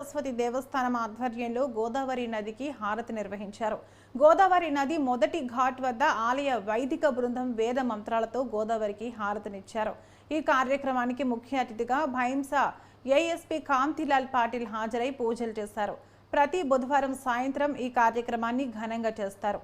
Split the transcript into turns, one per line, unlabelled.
సరస్వతి దేవస్థానం ఆధ్వర్యంలో గోదావరి నదికి హారతి నిర్వహించారు. గోదావరి నది మొదటి ఘాట్ వద్ద ఆలయ వైదిక బృందం వేద మంత్రాలతో గోదావరికి హారతినిచ్చారు. ఈ కార్యక్రమానికి ముఖ్య అతిథిగా భైంసా ఏఎస్పీ కాంతిలాల్ పాటిల్ హాజరై పూజలు చేశారు. ప్రతి బుధవారం సాయంత్రం ఈ కార్యక్రమాన్ని ఘనంగా చేస్తారు.